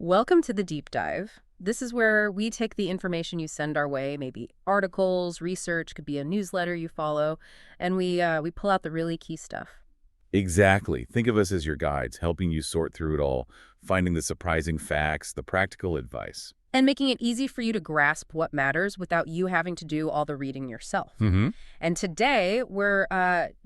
Welcome to the deep dive. This is where we take the information you send our way, maybe articles, research, could be a newsletter you follow, and we pull out the really key stuff. Exactly. Think of us as your guides, helping you sort through it all, finding the surprising facts, the practical advice. And making it easy for you to grasp what matters without you having to do all the reading yourself. Mm-hmm. And today, we're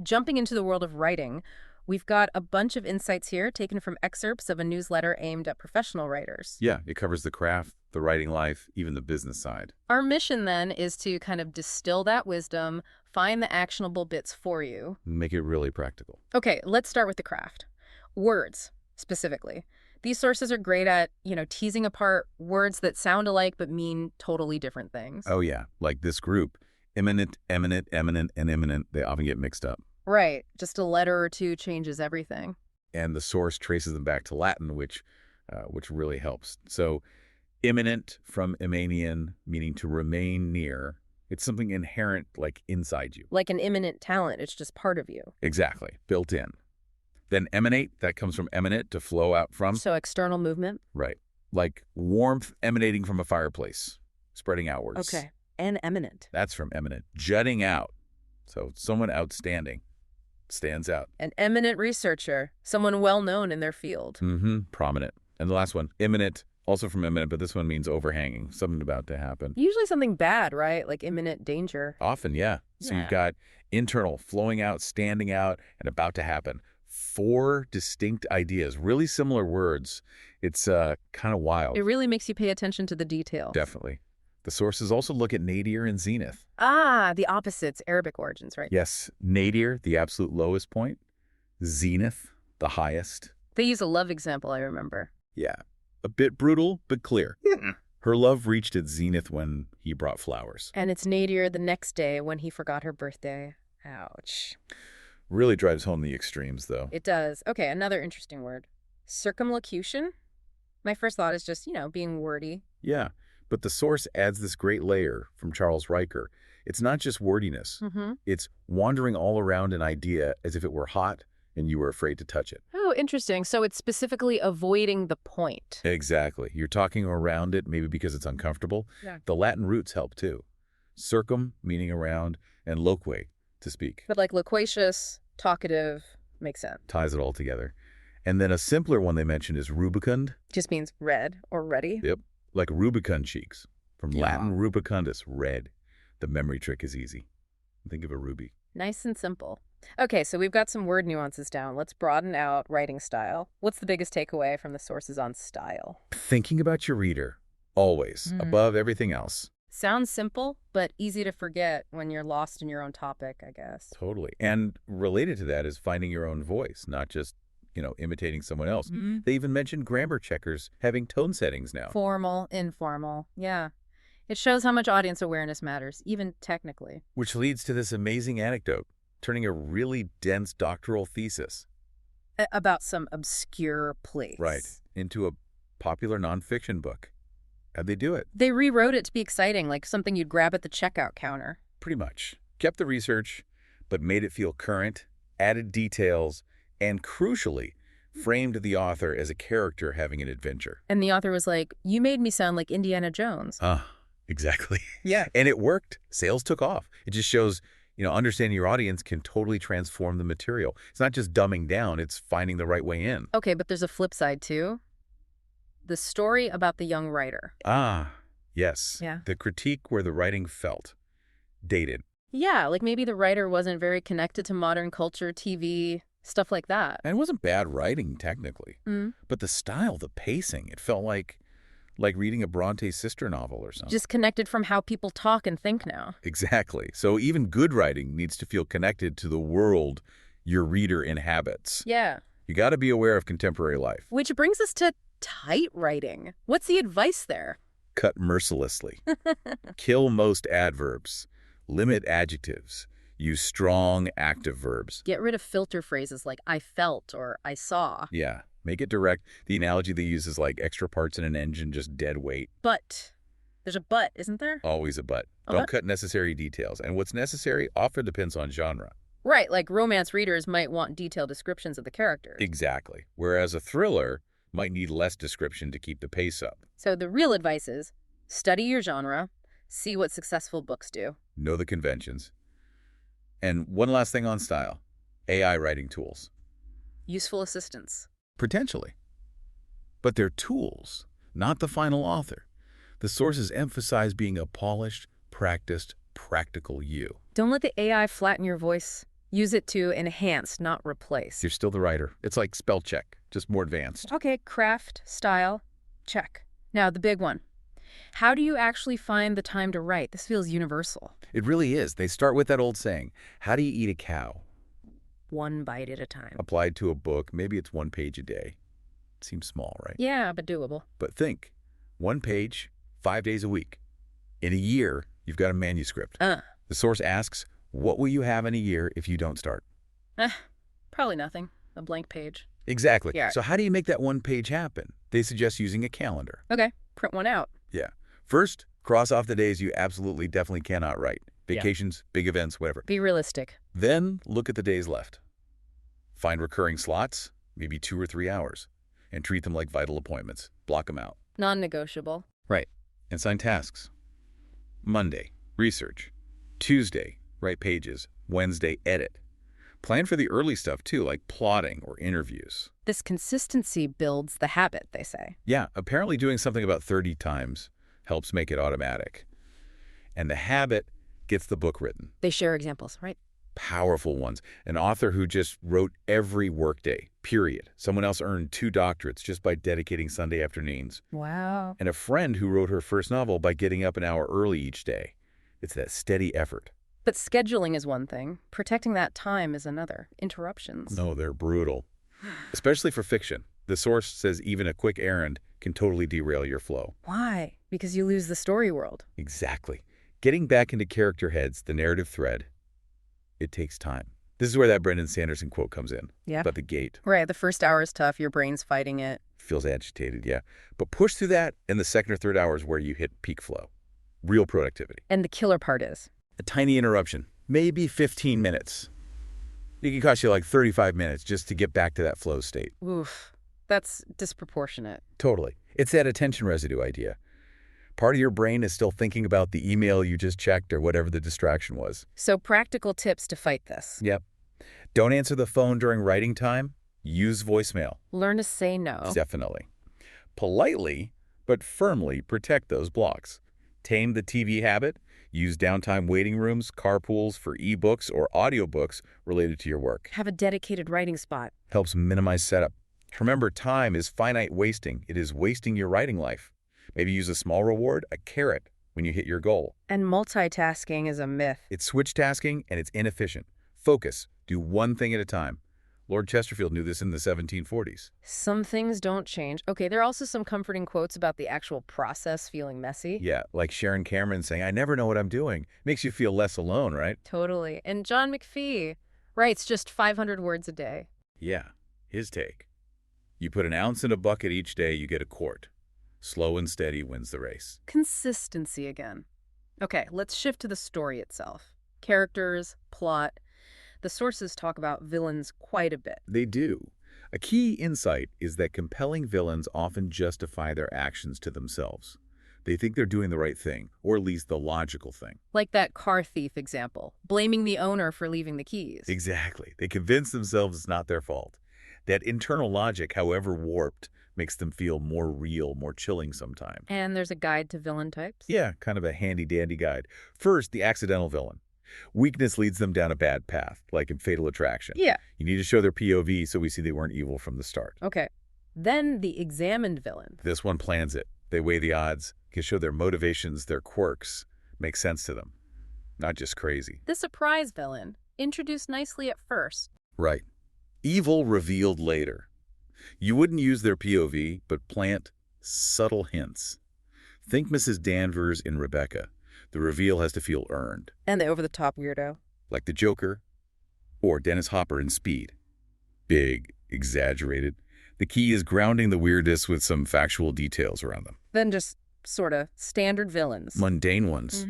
jumping into the world of writing. We've got a bunch of insights here taken from excerpts of a newsletter aimed at professional writers. Yeah, it covers the craft, the writing life, even the business side. Our mission, then, is to kind of distill that wisdom, find the actionable bits for you. Make it really practical. Okay, let's start with the craft. Words, specifically. These sources are great at, teasing apart words that sound alike but mean totally different things. Oh, yeah. Like this group, imminent, eminent, eminent, and imminent, they often get mixed up. Right. Just a letter or two changes everything. And the source traces them back to Latin, which really helps. So imminent from Imanian, meaning to remain near. It's something inherent, like inside you. Like an imminent talent. It's just part of you. Exactly. Built in. Then emanate, that comes from emanate, to flow out from. So external movement. Right. Like warmth emanating from a fireplace, spreading outwards. Okay. And eminent. That's from eminent. Jutting out. So someone outstanding. Stands out. An eminent researcher. Someone well-known in their field. Mm-hmm. Prominent. And the last one, imminent, also from imminent, but this one means overhanging, something about to happen. Usually something bad, right? Like imminent danger. Often, yeah. So Yeah. you've got internal, flowing out, standing out, and about to happen. 4 distinct ideas, really similar words. It's kind of wild. It really makes you pay attention to the details. Definitely. The sources also look at nadir and zenith. Ah, the opposites, Arabic origins, right? Yes, nadir, the absolute lowest point. Zenith, the highest. They use a love example, I remember. Yeah, a bit brutal, but clear. Her love reached its zenith when he brought flowers. And it's nadir the next day when he forgot her birthday. Ouch. Really drives home the extremes, though. It does. Okay, another interesting word. Circumlocution? My first thought is just, being wordy. Yeah, but the source adds this great layer from Charles Riker. It's not just wordiness. Mm-hmm. It's wandering all around an idea as if it were hot and you were afraid to touch it. Oh, interesting. So it's specifically avoiding the point. Exactly. You're talking around it, maybe because it's uncomfortable. Yeah. The Latin roots help, too. Circum, meaning around, and loque, to speak. But like loquacious, talkative, makes sense. Ties it all together. And then a simpler one they mentioned is rubicund. Just means red or ready. Yep. Like rubicund cheeks. From Yeah. Latin rubicundus, red. The memory trick is easy. Think of a ruby. Nice and simple. Okay, so we've got some word nuances down. Let's broaden out writing style. What's the biggest takeaway from the sources on style? Thinking about your reader, always, Mhm. above everything else. Sounds simple, but easy to forget when you're lost in your own topic, I guess. Totally. And related to that is finding your own voice, not just, imitating someone else. They even mentioned grammar checkers having tone settings now. Formal, informal. Yeah. It shows how much audience awareness matters, even technically. Which leads to this amazing anecdote, turning a really dense doctoral thesis. About some obscure place. Right. Into a popular nonfiction book. How'd they do it? They rewrote it to be exciting, like something you'd grab at the checkout counter. Pretty much. Kept the research, but made it feel current, added details, and crucially, framed the author as a character having an adventure. And the author was like, "You made me sound like Indiana Jones." Exactly. Yeah. And it worked. Sales took off. It just shows, understanding your audience can totally transform the material. It's not just dumbing down, it's finding the right way in. Okay, but there's a flip side, too. The story about the young writer. Yes. Yeah. The critique where the writing felt dated. Yeah, like maybe the writer wasn't very connected to modern culture, TV, stuff like that. And it wasn't bad writing, technically. Mm. But the style, the pacing, it felt like reading a Bronte sister novel or something. Disconnected from how people talk and think now. Exactly. So even good writing needs to feel connected to the world your reader inhabits. Yeah. You got to be aware of contemporary life. Which brings us to tight writing. What's the advice there? Cut mercilessly. Kill most adverbs. Limit adjectives. Use strong active verbs. Get rid of filter phrases like I felt or I saw. Yeah. Make it direct. The analogy they use is like extra parts in an engine, just dead weight. But. There's a but, isn't there? Always a but. A Don't but? cut necessary details. And what's necessary often depends on genre. Right, like romance readers might want detailed descriptions of the characters. Exactly. Whereas a thriller might need less description to keep the pace up. So the real advice is study your genre, see what successful books do. Know the conventions. And one last thing on style. AI writing tools. Useful assistance. Potentially. But they're tools, not the final author. The sources emphasize being a polished, practiced, practical you. Don't let the AI flatten your voice. Use it to enhance, not replace. You're still the writer. It's like spell check, just more advanced. Okay, craft, style, check. Now, the big one. How do you actually find the time to write? This feels universal. It really is. They start with that old saying, how do you eat a cow? One bite at a time. Applied to a book, maybe it's 1 page a day. Seems small, right? Yeah, but doable. But think, 1 page, 5 days a week. In a year, you've got a manuscript. The source asks, what will you have in a year if you don't start? Probably nothing. A blank page. Exactly. Yeah. So how do you make that 1 page happen? They suggest using a calendar. Okay, print one out. Yeah. First, cross off the days you absolutely definitely cannot write. Vacations, big events, whatever. Be realistic. Then look at the days left. Find recurring slots, maybe 2 or 3 hours, and treat them like vital appointments. Block them out. Non-negotiable. Right. And assign tasks. Monday, research. Tuesday, write pages. Wednesday, edit. Plan for the early stuff, too, like plotting or interviews. This consistency builds the habit, they say. Yeah, apparently doing something about 30 times helps make it automatic. And the habit gets the book written. They share examples, right? Powerful ones. An author who just wrote every workday, period. Someone else earned 2 doctorates just by dedicating Sunday afternoons. Wow. And a friend who wrote her first novel by getting up an hour early each day. It's that steady effort. But scheduling is one thing. Protecting that time is another. Interruptions. No, they're brutal. Especially for fiction. The source says even a quick errand can totally derail your flow. Why? Because you lose the story world. Exactly. Getting back into character heads, the narrative thread, it takes time. This is where that Brendan Sanderson quote comes in. Yeah. About the gate. Right. The first hour is tough. Your brain's fighting it. Feels agitated, yeah. But push through that, and the second or third hour is where you hit peak flow. Real productivity. And the killer part is? A tiny interruption, maybe 15 minutes. It can cost you like 35 minutes just to get back to that flow state. Oof. That's disproportionate. Totally. It's that attention residue idea. Part of your brain is still thinking about the email you just checked or whatever the distraction was. So practical tips to fight this. Yep. Don't answer the phone during writing time. Use voicemail. Learn to say no. Definitely. Politely, but firmly protect those blocks. Tame the TV habit. Use downtime waiting rooms, carpools for ebooks or audiobooks related to your work. Have a dedicated writing spot. Helps minimize setup. Remember, time is finite wasting. It is wasting your writing life. Maybe use a small reward, a carrot, when you hit your goal. And multitasking is a myth. It's switch tasking and it's inefficient. Focus. Do one thing at a time. Lord Chesterfield knew this in the 1740s. Some things don't change. Okay, there are also some comforting quotes about the actual process feeling messy. Yeah, like Sharon Cameron saying, I never know what I'm doing. Makes you feel less alone, right? Totally. And John McPhee writes just 500 words a day. Yeah, his take. You put an ounce in a bucket each day, you get a quart. Slow and steady wins the race. Consistency again. Okay, let's shift to the story itself. Characters, plot. The sources talk about villains quite a bit. They do. A key insight is that compelling villains often justify their actions to themselves. They think they're doing the right thing, or at least the logical thing. Like that car thief example, blaming the owner for leaving the keys. Exactly. They convince themselves it's not their fault. That internal logic, however warped, makes them feel more real, more chilling sometimes. And there's a guide to villain types? Yeah, kind of a handy-dandy guide. First, the accidental villain. Weakness leads them down a bad path, like in Fatal Attraction. Yeah. You need to show their POV so we see they weren't evil from the start. Okay. Then the examined villain. This one plans it. They weigh the odds, can show their motivations, their quirks, make sense to them. Not just crazy. The surprise villain, introduced nicely at first. Right. Evil revealed later. You wouldn't use their POV, but plant subtle hints. Think Mrs. Danvers in Rebecca. The reveal has to feel earned. And the over-the-top weirdo. Like the Joker or Dennis Hopper in Speed. Big, exaggerated. The key is grounding the weirdness with some factual details around them. Then just sort of standard villains. Mundane ones.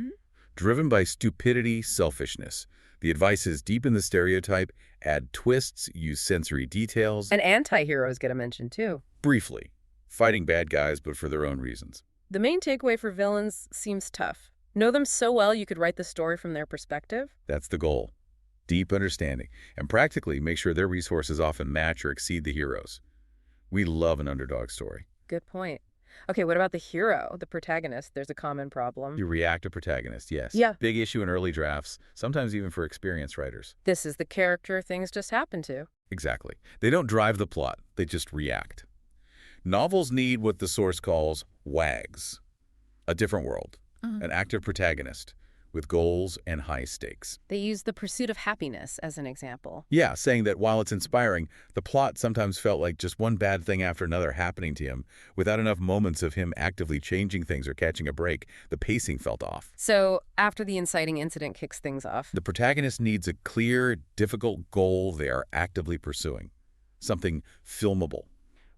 Driven by stupidity, selfishness. The advice is deepen the stereotype, add twists, use sensory details. And anti-heroes get a mention too. Briefly, fighting bad guys but for their own reasons. The main takeaway for villains seems tough. Know them so well you could write the story from their perspective? That's the goal. Deep understanding, and practically make sure their resources often match or exceed the heroes. We love an underdog story. Good point. Okay, what about the hero, the protagonist? There's a common problem. You react to protagonist, yes. Yeah. Big issue in early drafts, sometimes even for experienced writers. This is the character things just happen to. Exactly. They don't drive the plot, they just react. Novels need what the source calls WAGs, a different world, an active protagonist with goals and high stakes. They use the pursuit of happiness as an example. Yeah, saying that while it's inspiring, the plot sometimes felt like just one bad thing after another happening to him, without enough moments of him actively changing things or catching a break. The pacing felt off. So, after the inciting incident kicks things off, The protagonist needs a clear, difficult goal they are actively pursuing, something filmable.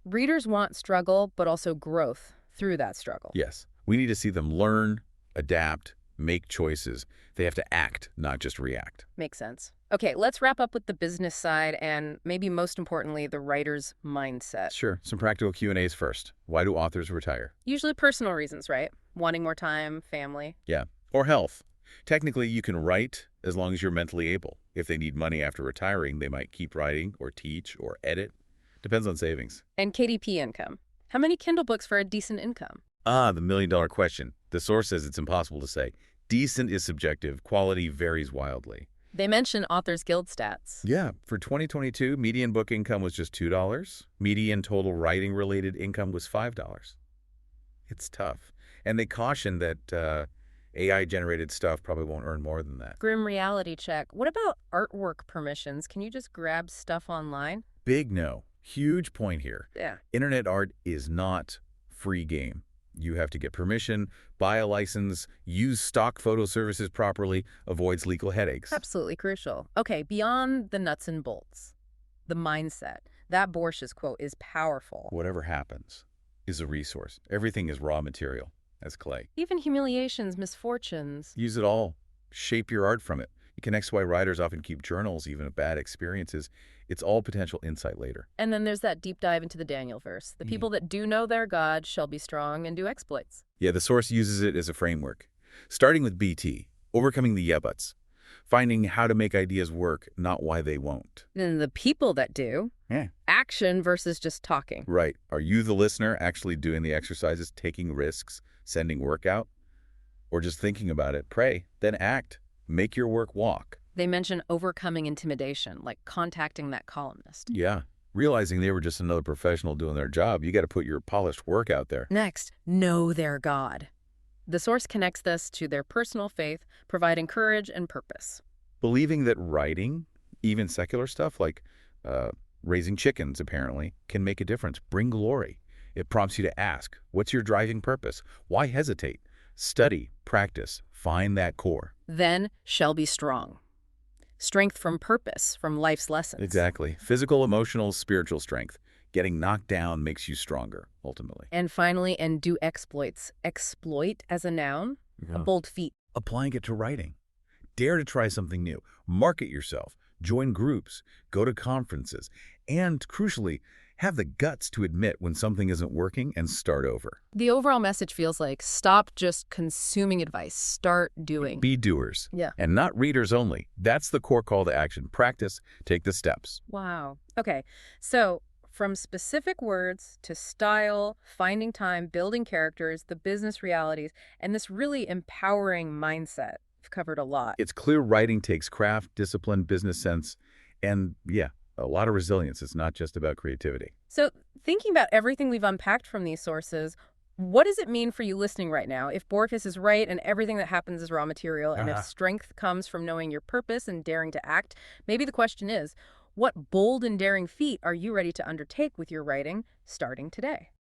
readers want struggle, but also growth through that struggle. Yes, we need to see them learn, adapt, make choices. They have to act, not just react. Makes sense. Okay, let's wrap up with the business side and maybe most importantly, the writer's mindset. Sure, some practical Q&As first. Why do authors retire? Usually personal reasons, right? Wanting more time, family. Yeah, or health. Technically, you can write as long as you're mentally able. If they need money after retiring, they might keep writing or teach or edit. Depends on savings. And KDP income. How many Kindle books for a decent income? Ah, the million-dollar question. The source says it's impossible to say. Decent is subjective. Quality varies wildly. They mention Authors Guild stats. Yeah, for 2022, median book income was just $2. Median total writing-related income was $5. It's tough. And they caution that AI-generated stuff probably won't earn more than that. Grim reality check. What about artwork permissions? Can you just grab stuff online? Big no. Huge point here. Yeah. Internet art is not free game. You have to get permission, buy a license, use stock photo services properly, avoids legal headaches. Absolutely crucial. Okay, beyond the nuts and bolts, the mindset. That Borch's quote is powerful. Whatever happens is a resource. Everything is raw material, as clay. Even humiliations, misfortunes. Use it all. Shape your art from it. It connects why writers often keep journals, even of bad experiences. It's all potential insight later. And then there's that deep dive into the Daniel verse. The people that do know their God shall be strong and do exploits. Yeah, the source uses it as a framework. Starting with BT, overcoming the yeah buts. Finding how to make ideas work, not why they won't. Then the people that do, action versus just talking. Right. Are you, the listener, actually doing the exercises, taking risks, sending work out? Or just thinking about it? Pray, then act. Make your work walk. They mention overcoming intimidation, like contacting that columnist. Yeah. Realizing they were just another professional doing their job, you got to put your polished work out there. Next, know their God. The source connects this to their personal faith, providing courage and purpose. Believing that writing, even secular stuff like raising chickens, apparently, can make a difference, bring glory. It prompts you to ask, what's your driving purpose? Why hesitate? Study, practice, find that core. Then shall be strong. Strength from purpose, from life's lessons. Exactly. Physical, emotional, spiritual strength. Getting knocked down makes you stronger, ultimately. And finally, and do exploits. Exploit as a noun, a bold feat. Applying it to writing. Dare to try something new. Market yourself. Join groups. Go to conferences. And, crucially, have the guts to admit when something isn't working and start over. The overall message feels like stop just consuming advice. Start doing. Be doers. Yeah. And not readers only. That's the core call to action. Practice. Take the steps. Wow. Okay. So from specific words to style, finding time, building characters, the business realities, and this really empowering mindset. We've covered a lot. It's clear writing takes craft, discipline, business sense, and, yeah, a lot of resilience. It's not just about creativity. So thinking about everything we've unpacked from these sources, what does it mean for you listening right now? If Borges is right and everything that happens is raw material, and if strength comes from knowing your purpose and daring to act, maybe the question is, what bold and daring feat are you ready to undertake with your writing starting today?